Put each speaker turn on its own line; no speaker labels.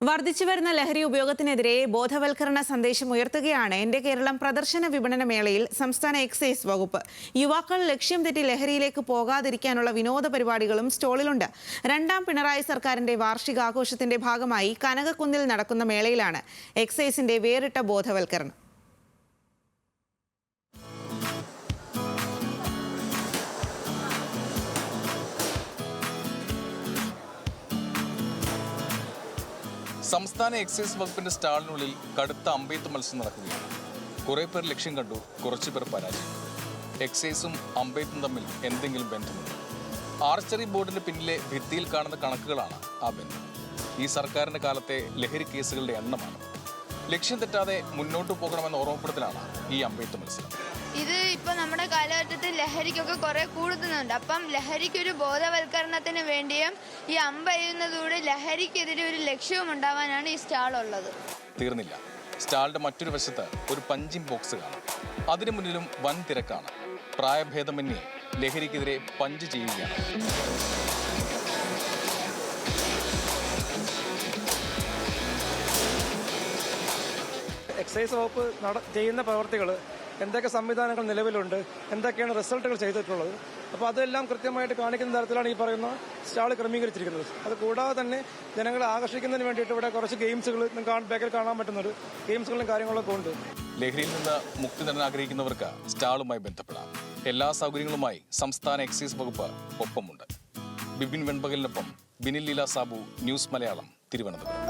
വർദ്ധിച്ചുവരുന്ന ലഹരി ഉപയോഗത്തിനെതിരെ ബോധവൽക്കരണ സന്ദേശം ഉയർത്തുകയാണ് എന്റെ കേരളം പ്രദർശന വിപണന മേളയിൽ സംസ്ഥാന എക്സൈസ് വകുപ്പ്. യുവാക്കൾ ലക്ഷ്യം തെറ്റി ലഹരിയിലേക്ക് പോകാതിരിക്കാനുള്ള വിനോദ പരിപാടികളും സ്റ്റോളിലുണ്ട്. രണ്ടാം പിണറായി സർക്കാരിന്റെ വാർഷികാഘോഷത്തിന്റെ ഭാഗമായി കനകക്കുന്നിൽ നടക്കുന്ന മേളയിലാണ് എക്സൈസിന്റെ വേറിട്ട ബോധവൽക്കരണം.
സംസ്ഥാന എക്സൈസ് വകുപ്പിന്റെ സ്റ്റാളിനുള്ളിൽ കടുത്ത അമ്പെയ്ത്ത് മത്സരം നടക്കുകയാണ്. കുറേ പേർ ലക്ഷ്യം കണ്ടു, കുറച്ചു പേർ പരാജയം. എക്സൈസും അമ്പെയ്ത്തും തമ്മിൽ എന്തെങ്കിലും ബന്ധമുണ്ട്? ആർച്ചറി ബോർഡിന് പിന്നിലെ ഭിത്തിയിൽ കാണുന്ന കണക്കുകളാണ് ആ ബന്ധം. ഈ സർക്കാരിന്റെ കാലത്തെ ലഹരി കേസുകളുടെ എണ്ണമാണ്. ലക്ഷ്യം തെറ്റാതെ മുന്നോട്ട് പോകണമെന്ന ഓർമ്മപ്പെടുത്തലാണ് ഈ അമ്പെയ്ത്ത് മത്സരം.
ഇത് ഇപ്പം നമ്മുടെ കാലഘട്ടത്തിൽ ലഹരിക്കൊക്കെ കുറെ കൂടുന്നുണ്ട്. അപ്പം ലഹരിക്കൊരു ബോധവൽക്കരണത്തിന് വേണ്ടിയും ഈ അമ്പെയ്യുന്നതോടെ ലഹരിക്കെതിരെ ഒരു ലക്ഷ്യവും ഉണ്ടാവാനാണ് ഈ സ്റ്റാൾ ഉള്ളത്.
തീർന്നില്ല, സ്റ്റാളിന്റെ മറ്റൊരു വശത്ത് ഒരു പഞ്ചിങ് ബോക്സ് കാണാം. അതിനു മുന്നിലും വൻ തിരക്കാണ്. പ്രായഭേദമന്യേ ലഹരിക്കെതിരെ പഞ്ച് ചെയ്യുകയാണ്.
എക്സൈസ് വകുപ്പ് ചെയ്യുന്ന പ്രവർത്തികൾ, എന്തൊക്കെ സംവിധാനങ്ങൾ നിലവിലുണ്ട്, എന്തൊക്കെയാണ് റിസൾട്ടുകൾ ചെയ്തിട്ടുള്ളത്, അപ്പോൾ അതെല്ലാം കൃത്യമായിട്ട് കാണിക്കുന്ന തരത്തിലാണ് ഈ പറയുന്ന സ്റ്റാൾ ക്രമീകരിച്ചിരിക്കുന്നത്. അത് കൂടാതെ തന്നെ ജനങ്ങളെ ആകർഷിക്കുന്നതിന് വേണ്ടിയിട്ട് ഇവിടെ കുറച്ച് ഗെയിംസുകൾ ബാക്കിൽ കാണാൻ പറ്റുന്നൊരു ഗെയിംസുകളും കാര്യങ്ങളൊക്കെ ഉണ്ട്.
ലഹരിയിൽ നിന്ന് മുക്തി നേടാൻ ആഗ്രഹിക്കുന്നവർക്ക് സ്റ്റാളുമായി ബന്ധപ്പെടാം. എല്ലാ സൗകര്യങ്ങളുമായി സംസ്ഥാന എക്സൈസ് വകുപ്പ് ഒപ്പമുണ്ട്. ബിപിൻ വെൺപകലിനൊപ്പം ബിനിൽ ലീല സാബു, ന്യൂസ് മലയാളം, തിരുവനന്തപുരം.